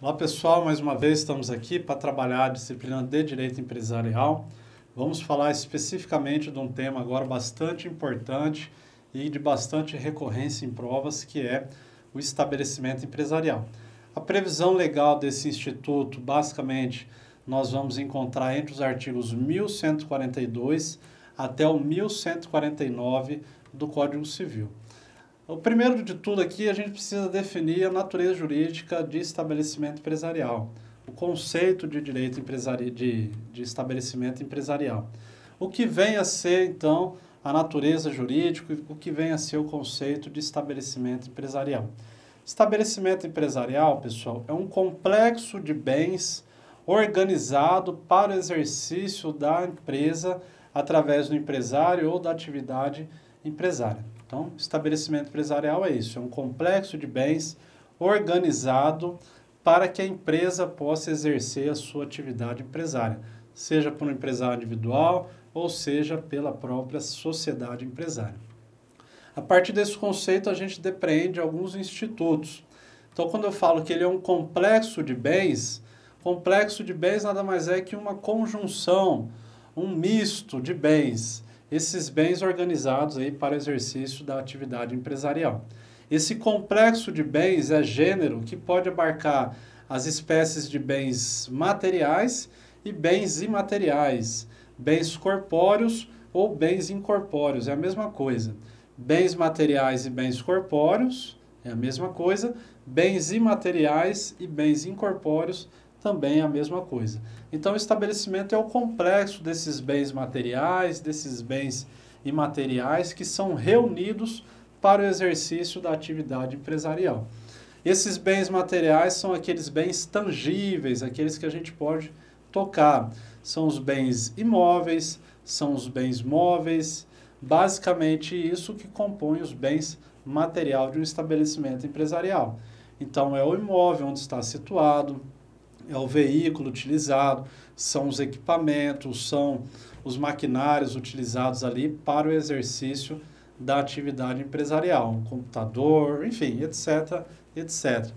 Olá pessoal, mais uma vez estamos aqui para trabalhar a disciplina de Direito Empresarial. Vamos falar especificamente de um tema agora bastante importante e de bastante recorrência em provas, que é o estabelecimento empresarial. A previsão legal desse instituto, basicamente, nós vamos encontrar entre os artigos 1142 até o 1149 do Código Civil. O primeiro de tudo aqui, a gente precisa definir a natureza jurídica de estabelecimento empresarial, o conceito de direito de estabelecimento empresarial. O que vem a ser, então, a natureza jurídica, o que vem a ser o conceito de estabelecimento empresarial. Estabelecimento empresarial, pessoal, é um complexo de bens organizado para o exercício da empresa através do empresário ou da atividade empresária. Então, estabelecimento empresarial é isso, é um complexo de bens organizado para que a empresa possa exercer a sua atividade empresária, seja por um empresário individual ou seja pela própria sociedade empresária. A partir desse conceito, a gente depreende alguns institutos. Então, quando eu falo que ele é um complexo de bens nada mais é que uma conjunção, um misto de bens, esses bens organizados aí para o exercício da atividade empresarial. Esse complexo de bens é gênero que pode abarcar as espécies de bens materiais e bens imateriais, bens corpóreos ou bens incorpóreos, é a mesma coisa. Bens materiais e bens corpóreos é a mesma coisa, bens imateriais e bens incorpóreos também é a mesma coisa. Então, o estabelecimento é o complexo desses bens materiais, desses bens imateriais que são reunidos para o exercício da atividade empresarial. Esses bens materiais são aqueles bens tangíveis, aqueles que a gente pode tocar. São os bens imóveis, são os bens móveis, basicamente isso que compõe os bens material de um estabelecimento empresarial. Então, é o imóvel onde está situado, é o veículo utilizado, são os equipamentos, são os maquinários utilizados ali para o exercício da atividade empresarial, um computador, enfim, etc, etc.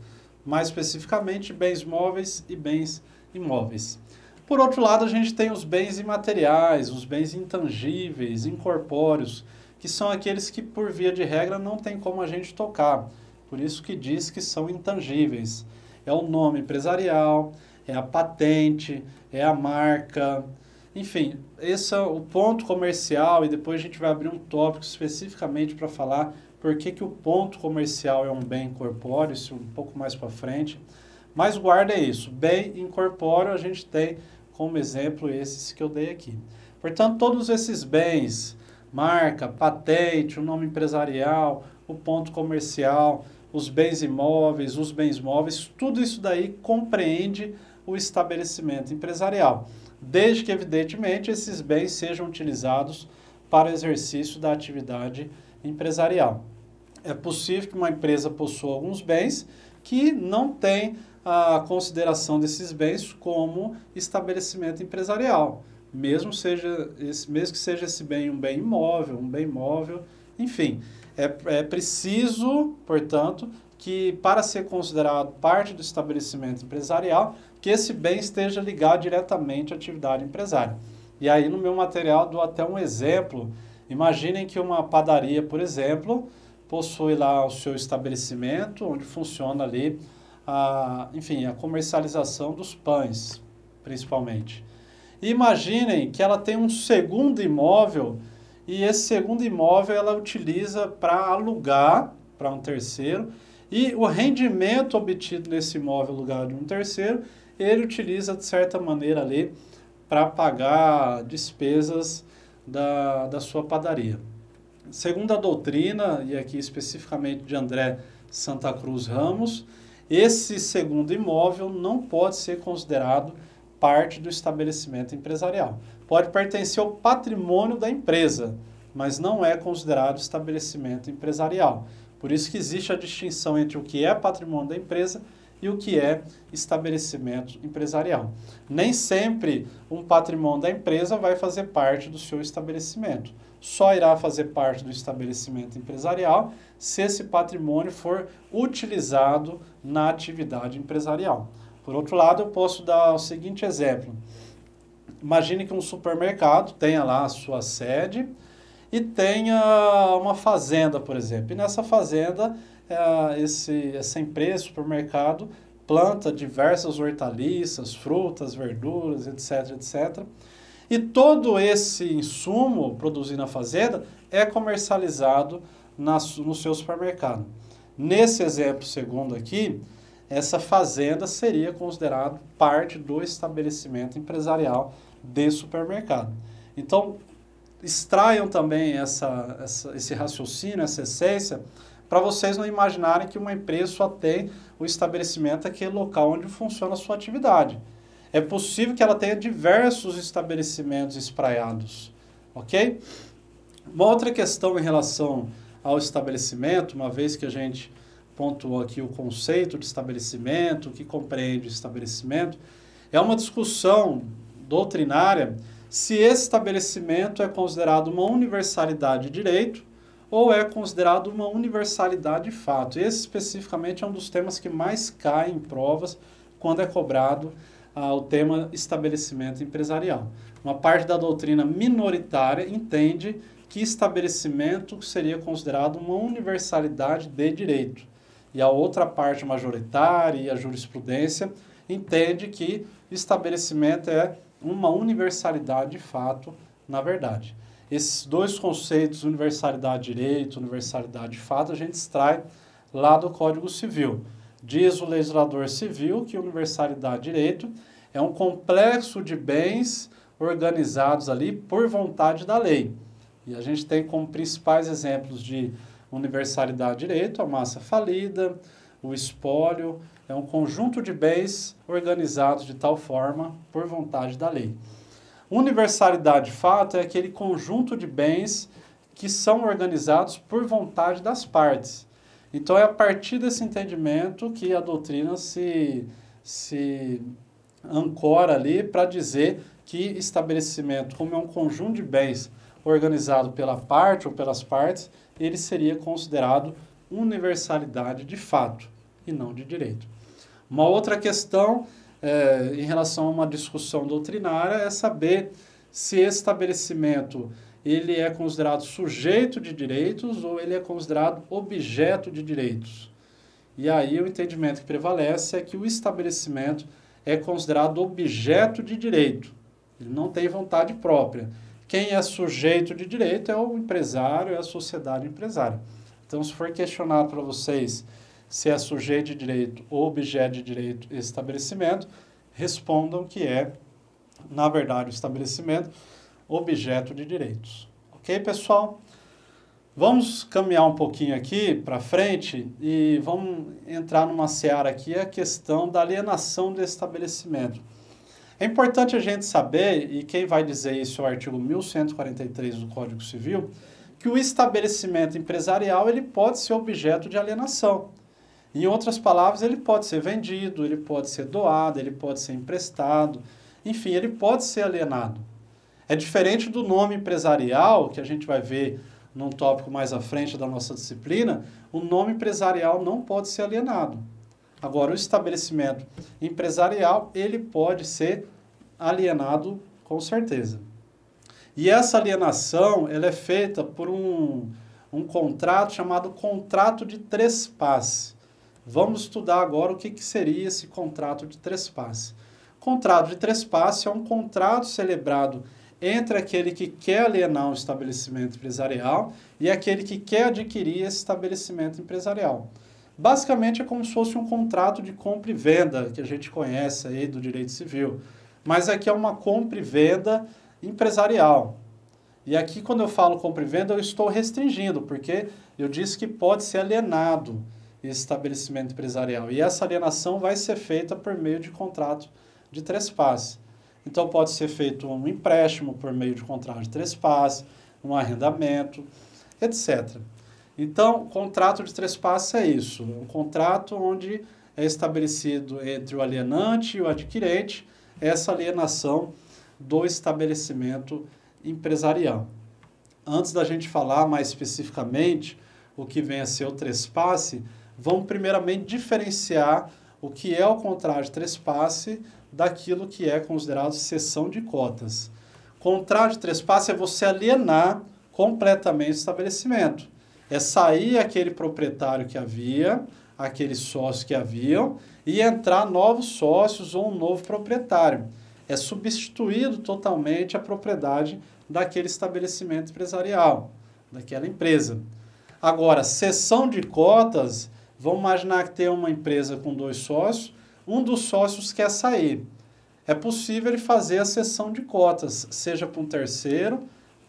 Mais especificamente, bens móveis e bens imóveis. Por outro lado, a gente tem os bens imateriais, os bens intangíveis, incorpóreos, que são aqueles que, por via de regra, não tem como a gente tocar. Por isso que diz que são intangíveis. É o nome empresarial, é a patente, é a marca, enfim, esse é o ponto comercial e depois a gente vai abrir um tópico especificamente para falar por que o ponto comercial é um bem incorpóreo, isso um pouco mais para frente. Mas guarda isso, bem incorpóreo a gente tem como exemplo esses que eu dei aqui. Portanto, todos esses bens, marca, patente, o nome empresarial, o ponto comercial, os bens imóveis, os bens móveis, tudo isso daí compreende o estabelecimento empresarial, desde que, evidentemente, esses bens sejam utilizados para o exercício da atividade empresarial. É possível que uma empresa possua alguns bens que não tem a consideração desses bens como estabelecimento empresarial, mesmo que seja esse bem um bem imóvel, enfim. É preciso, portanto, que para ser considerado parte do estabelecimento empresarial, que esse bem esteja ligado diretamente à atividade empresária. E aí no meu material dou até um exemplo. Imaginem que uma padaria, por exemplo, possui lá o seu estabelecimento, onde funciona ali a comercialização dos pães, principalmente. E imaginem que ela tem um segundo imóvel e esse segundo imóvel ela utiliza para alugar para um terceiro e o rendimento obtido nesse imóvel alugado de um terceiro, ele utiliza de certa maneira ali para pagar despesas da sua padaria. Segundo a doutrina, e aqui especificamente de André Santa Cruz Ramos, esse segundo imóvel não pode ser considerado parte do estabelecimento empresarial. Pode pertencer ao patrimônio da empresa, mas não é considerado estabelecimento empresarial. Por isso que existe a distinção entre o que é patrimônio da empresa e o que é estabelecimento empresarial. Nem sempre um patrimônio da empresa vai fazer parte do seu estabelecimento. Só irá fazer parte do estabelecimento empresarial se esse patrimônio for utilizado na atividade empresarial. Por outro lado, eu posso dar o seguinte exemplo. Imagine que um supermercado tenha lá a sua sede e tenha uma fazenda, por exemplo. E nessa fazenda, essa empresa, supermercado, planta diversas hortaliças, frutas, verduras, etc, etc. E todo esse insumo produzido na fazenda é comercializado no seu supermercado. Nesse exemplo segundo aqui, essa fazenda seria considerada parte do estabelecimento empresarial de supermercado. Então, extraiam também esse raciocínio, essa essência, para vocês não imaginarem que uma empresa só tem o estabelecimento aquele local onde funciona a sua atividade. É possível que ela tenha diversos estabelecimentos espraiados, ok? Uma outra questão em relação ao estabelecimento, uma vez que a gente pontuou aqui o conceito de estabelecimento, o que compreende o estabelecimento, é uma discussão doutrinária se esse estabelecimento é considerado uma universalidade de direito ou é considerado uma universalidade de fato. Esse especificamente é um dos temas que mais cai em provas quando é cobrado o tema estabelecimento empresarial. Uma parte da doutrina minoritária entende que estabelecimento seria considerado uma universalidade de direito. E a outra parte majoritária e a jurisprudência entende que estabelecimento é uma universalidade de fato, na verdade. Esses dois conceitos, universalidade de direito, universalidade de fato, a gente extrai lá do Código Civil. Diz o legislador civil que universalidade de direito é um complexo de bens organizados ali por vontade da lei. E a gente tem como principais exemplos de universalidade de direito a massa falida, o espólio, é um conjunto de bens organizados de tal forma por vontade da lei. Universalidade de fato é aquele conjunto de bens que são organizados por vontade das partes. Então, é a partir desse entendimento que a doutrina se ancora ali para dizer que estabelecimento, como é um conjunto de bens organizado pela parte ou pelas partes, ele seria considerado universalidade de fato e não de direito. Uma outra questão em relação a uma discussão doutrinária é saber se esse estabelecimento ele é considerado sujeito de direitos ou ele é considerado objeto de direitos. E aí o entendimento que prevalece é que o estabelecimento é considerado objeto de direito. Ele não tem vontade própria. Quem é sujeito de direito é o empresário, é a sociedade empresária. Então, se for questionado para vocês se é sujeito de direito ou objeto de direito esse estabelecimento, respondam que é, na verdade, o estabelecimento objeto de direitos. Ok, pessoal? Vamos caminhar um pouquinho aqui para frente e vamos entrar numa seara aqui, a questão da alienação desse estabelecimento. É importante a gente saber, e quem vai dizer isso é o artigo 1143 do Código Civil, que o estabelecimento empresarial ele pode ser objeto de alienação. Em outras palavras, ele pode ser vendido, ele pode ser doado, ele pode ser emprestado, enfim, ele pode ser alienado. É diferente do nome empresarial, que a gente vai ver num tópico mais à frente da nossa disciplina, o nome empresarial não pode ser alienado. Agora, o estabelecimento empresarial, ele pode ser alienado com certeza. E essa alienação, ela é feita por um contrato chamado contrato de trespasse. Vamos estudar agora o que seria esse contrato de trespasse. Contrato de trespasse é um contrato celebrado entre aquele que quer alienar um estabelecimento empresarial e aquele que quer adquirir esse estabelecimento empresarial. Basicamente é como se fosse um contrato de compra e venda, que a gente conhece aí do direito civil. Mas aqui é uma compra e venda empresarial. E aqui, quando eu falo compra e venda, eu estou restringindo, porque eu disse que pode ser alienado esse estabelecimento empresarial. E essa alienação vai ser feita por meio de contrato de trespasse. Então, pode ser feito um empréstimo por meio de contrato de trespasse, um arrendamento, etc. Então, contrato de trespasse é isso, um contrato onde é estabelecido entre o alienante e o adquirente essa alienação do estabelecimento empresarial. Antes da gente falar mais especificamente o que vem a ser o trespasse, vamos primeiramente diferenciar o que é o contrário de trespasse daquilo que é considerado cessão de cotas. Contrário de trespasse é você alienar completamente o estabelecimento. É sair aquele proprietário que havia, aqueles sócios que haviam, e entrar novos sócios ou um novo proprietário. É substituído totalmente a propriedade daquele estabelecimento empresarial, daquela empresa. Agora, cessão de cotas, vamos imaginar que tem uma empresa com 2 sócios, um dos sócios quer sair. É possível ele fazer a cessão de cotas, seja para um terceiro,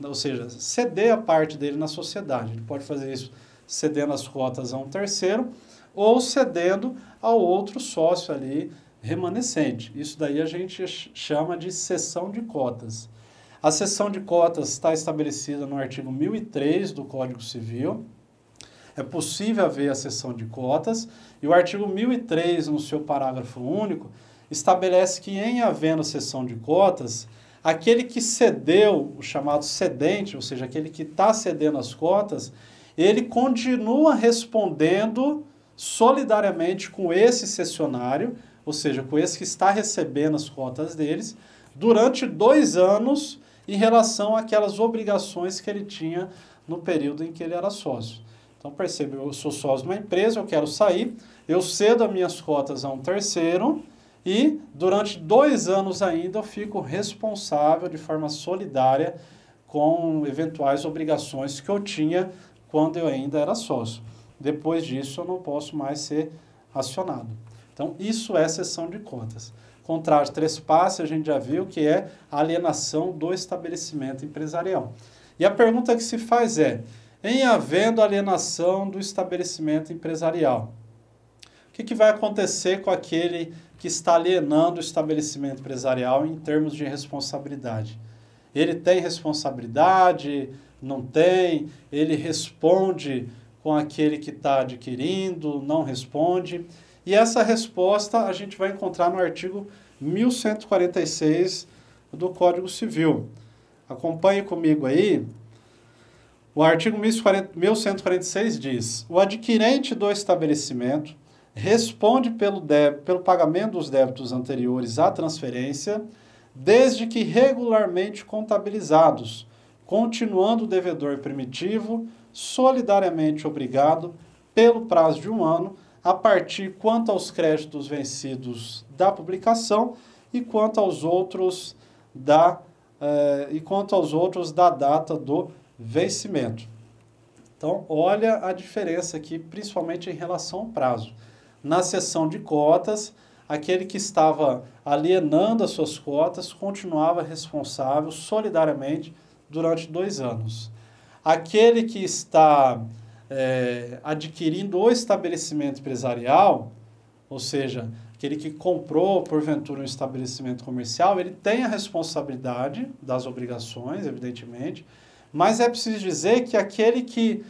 ou seja, ceder a parte dele na sociedade. Ele pode fazer isso cedendo as cotas a um terceiro ou cedendo ao outro sócio ali remanescente. Isso daí a gente chama de cessão de cotas. A cessão de cotas está estabelecida no artigo 1003 do Código Civil. É possível haver a cessão de cotas e o artigo 1003, no seu parágrafo único, estabelece que em havendo cessão de cotas, aquele que cedeu, o chamado cedente, ou seja, aquele que está cedendo as cotas, ele continua respondendo solidariamente com esse cessionário, ou seja, com esse que está recebendo as cotas deles, durante 2 anos em relação àquelas obrigações que ele tinha no período em que ele era sócio. Então, percebe, eu sou sócio de uma empresa, eu quero sair, eu cedo as minhas cotas a um terceiro e, durante 2 anos ainda, eu fico responsável de forma solidária com eventuais obrigações que eu tinha quando eu ainda era sócio. Depois disso, eu não posso mais ser acionado. Então, isso é cessão de cotas. Contrário de trespasse, a gente já viu que é a alienação do estabelecimento empresarial. E a pergunta que se faz é, em havendo alienação do estabelecimento empresarial, o que vai acontecer com aquele que está alienando o estabelecimento empresarial em termos de responsabilidade? Ele tem responsabilidade? Não tem? Ele responde com aquele que está adquirindo? Não responde? E essa resposta a gente vai encontrar no artigo 1146 do Código Civil. Acompanhe comigo aí. O artigo 1146 diz: o adquirente do estabelecimento responde pelo pagamento dos débitos anteriores à transferência, desde que regularmente contabilizados, continuando o devedor primitivo solidariamente obrigado pelo prazo de 1 ano, a partir quanto aos créditos vencidos da publicação e quanto aos outros da data do vencimento. Então, olha a diferença aqui, principalmente em relação ao prazo. Na cessão de cotas, aquele que estava alienando as suas cotas continuava responsável solidariamente durante 2 anos. Aquele que está adquirindo o estabelecimento empresarial, ou seja, aquele que comprou, porventura, um estabelecimento comercial, ele tem a responsabilidade das obrigações, evidentemente, mas é preciso dizer que aquele que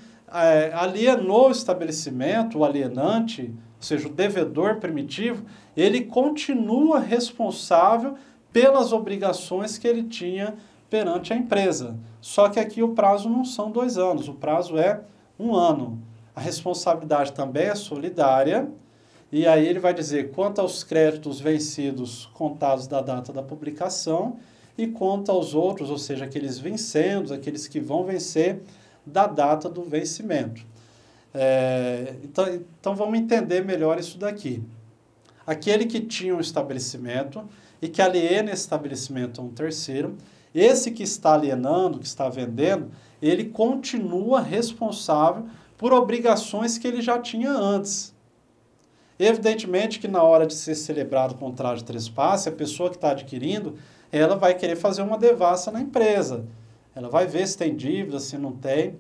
alienou o estabelecimento, o alienante, ou seja, o devedor primitivo, ele continua responsável pelas obrigações que ele tinha perante a empresa. Só que aqui o prazo não são 2 anos, o prazo é 1 ano. A responsabilidade também é solidária, e aí ele vai dizer quanto aos créditos vencidos contados da data da publicação e quanto aos outros, ou seja, aqueles vencendo, aqueles que vão vencer da data do vencimento. Então vamos entender melhor isso daqui. Aquele que tinha um estabelecimento e que aliena esse estabelecimento a um terceiro, esse que está alienando, que está vendendo, ele continua responsável por obrigações que ele já tinha antes. Evidentemente que na hora de ser celebrado o contrato de trespasse, a pessoa que está adquirindo, ela vai querer fazer uma devassa na empresa. Ela vai ver se tem dívida, se não tem,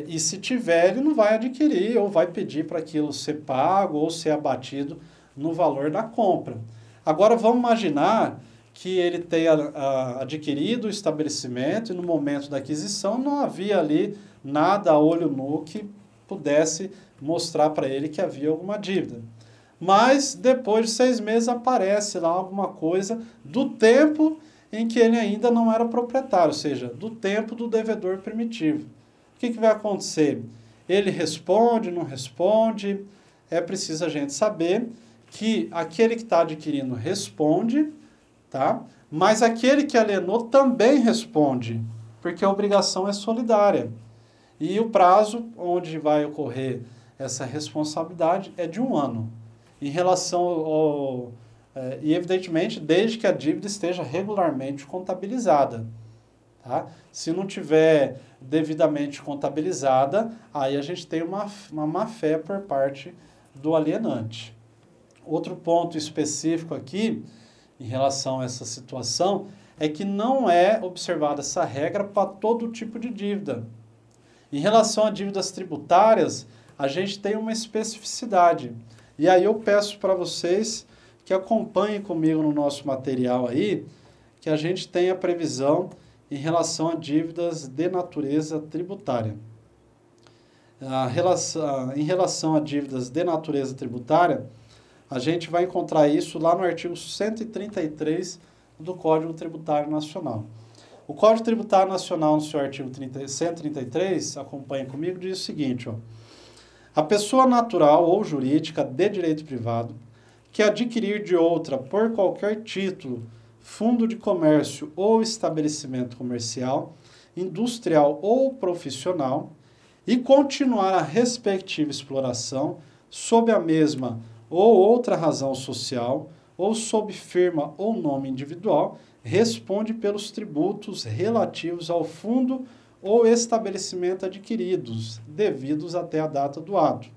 e se tiver, ele não vai adquirir ou vai pedir para aquilo ser pago ou ser abatido no valor da compra. Agora vamos imaginar que ele tenha adquirido o estabelecimento e no momento da aquisição não havia ali nada a olho nu que pudesse mostrar para ele que havia alguma dívida. Mas depois de 6 meses aparece lá alguma coisa do tempo em que ele ainda não era proprietário, ou seja, do tempo do devedor primitivo. O que vai acontecer? Ele responde, não responde? É preciso a gente saber que aquele que está adquirindo responde, tá? Mas aquele que alienou também responde, porque a obrigação é solidária. E o prazo onde vai ocorrer essa responsabilidade é de 1 ano. Em relação ao... e, evidentemente, desde que a dívida esteja regularmente contabilizada. Tá? Se não tiver devidamente contabilizada, aí a gente tem uma má-fé por parte do alienante. Outro ponto específico aqui, em relação a essa situação, é que não é observada essa regra para todo tipo de dívida. Em relação a dívidas tributárias, a gente tem uma especificidade. E aí eu peço para vocês que acompanhem comigo no nosso material aí, que a gente tem a previsão em relação a dívidas de natureza tributária. Em relação a dívidas de natureza tributária, a gente vai encontrar isso lá no artigo 133 do Código Tributário Nacional. O Código Tributário Nacional, no seu artigo 133, acompanha comigo, diz o seguinte, ó, a pessoa natural ou jurídica de direito privado que adquirir de outra por qualquer título, fundo de comércio ou estabelecimento comercial, industrial ou profissional e continuar a respectiva exploração sob a mesma ou outra razão social ou sob firma ou nome individual, responde pelos tributos relativos ao fundo ou estabelecimento adquiridos, devidos até a data do ato.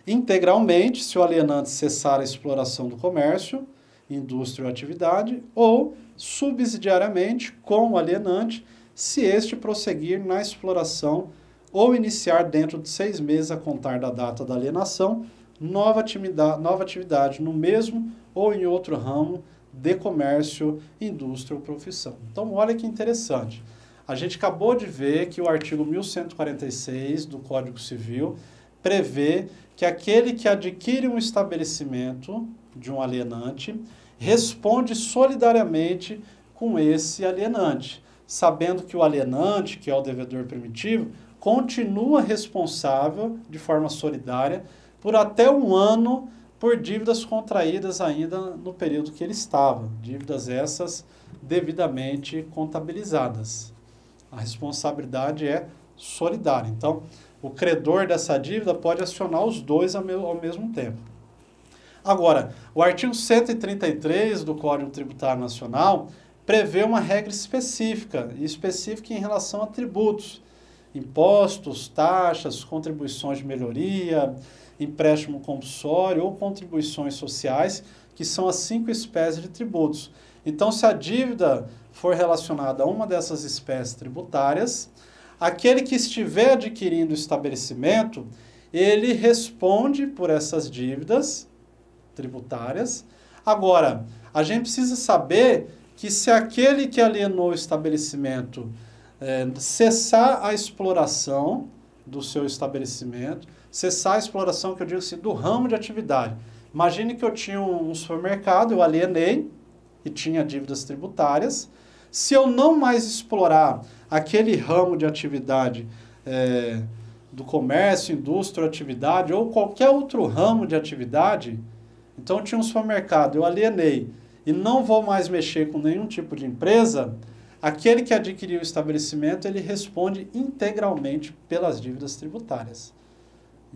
Integralmente, se o alienante cessar a exploração do comércio, indústria ou atividade, ou subsidiariamente com o alienante, se este prosseguir na exploração ou iniciar dentro de 6 meses a contar da data da alienação, nova atividade no mesmo ou em outro ramo de comércio, indústria ou profissão. Então, olha que interessante. A gente acabou de ver que o artigo 1146 do Código Civil prevê que aquele que adquire um estabelecimento de um alienante responde solidariamente com esse alienante, sabendo que o alienante, que é o devedor primitivo, continua responsável de forma solidária por até 1 ano por dívidas contraídas ainda no período que ele estava, dívidas essas devidamente contabilizadas. A responsabilidade é solidária. Então, o credor dessa dívida pode acionar os dois ao mesmo tempo. Agora, o artigo 133 do Código Tributário Nacional prevê uma regra específica em relação a tributos, impostos, taxas, contribuições de melhoria, empréstimo compulsório ou contribuições sociais, que são as 5 espécies de tributos. Então, se a dívida for relacionada a uma dessas espécies tributárias, aquele que estiver adquirindo o estabelecimento, ele responde por essas dívidas tributárias. Agora, a gente precisa saber que se aquele que alienou o estabelecimento cessar a exploração do seu estabelecimento, cessar a exploração, que eu digo assim, do ramo de atividade. Imagine que eu tinha um supermercado, eu alienei e tinha dívidas tributárias. Se eu não mais explorar aquele ramo de atividade do comércio, indústria, atividade ou qualquer outro ramo de atividade, então eu tinha um supermercado, eu alienei e não vou mais mexer com nenhum tipo de empresa, aquele que adquiriu o estabelecimento, ele responde integralmente pelas dívidas tributárias.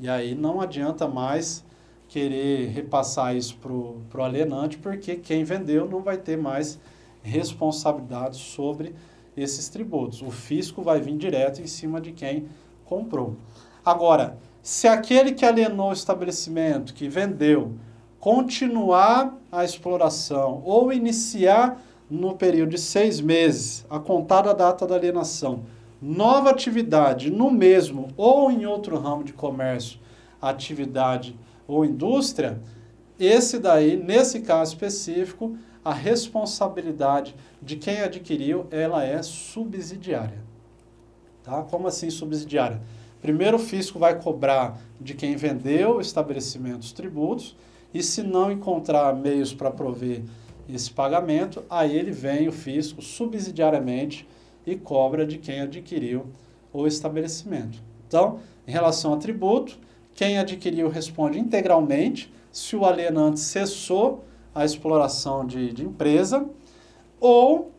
E aí não adianta mais querer repassar isso para o alienante, porque quem vendeu não vai ter mais responsabilidade sobre esses tributos. O fisco vai vir direto em cima de quem comprou. Agora, se aquele que alienou o estabelecimento, que vendeu, continuar a exploração ou iniciar no período de 6 meses, a contar da data da alienação, nova atividade no mesmo ou em outro ramo de comércio, atividade ou indústria, nesse caso específico, a responsabilidade de quem adquiriu, ela é subsidiária. Tá? Como assim subsidiária? Primeiro o fisco vai cobrar de quem vendeu o estabelecimento os tributos, e se não encontrar meios para prover esse pagamento, aí ele vem, o fisco, subsidiariamente e cobra de quem adquiriu o estabelecimento. Então, em relação a tributo, quem adquiriu responde integralmente, se o alienante cessou a exploração de empresa, ou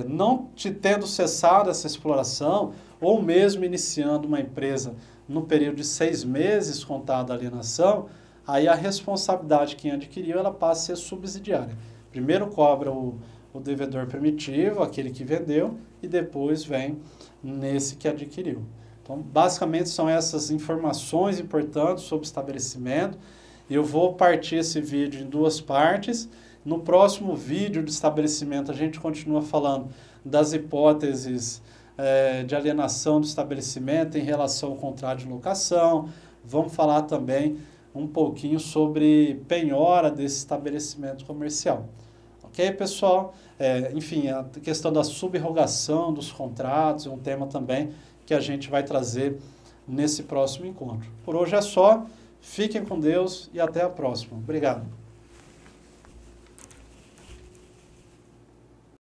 não tendo cessado essa exploração, ou mesmo iniciando uma empresa no período de 6 meses contada a alienação, aí a responsabilidade de quem adquiriu ela passa a ser subsidiária. Primeiro cobra o devedor primitivo, aquele que vendeu, e depois vem nesse que adquiriu. Então, basicamente, são essas informações importantes sobre estabelecimento. Eu vou partir esse vídeo em 2 partes. No próximo vídeo de estabelecimento, a gente continua falando das hipóteses de alienação do estabelecimento em relação ao contrato de locação. Vamos falar também um pouquinho sobre penhora desse estabelecimento comercial. Ok, pessoal? Enfim, a questão da subrrogação dos contratos é um tema também que a gente vai trazer nesse próximo encontro. Por hoje é só. Fiquem com Deus e até a próxima. Obrigado.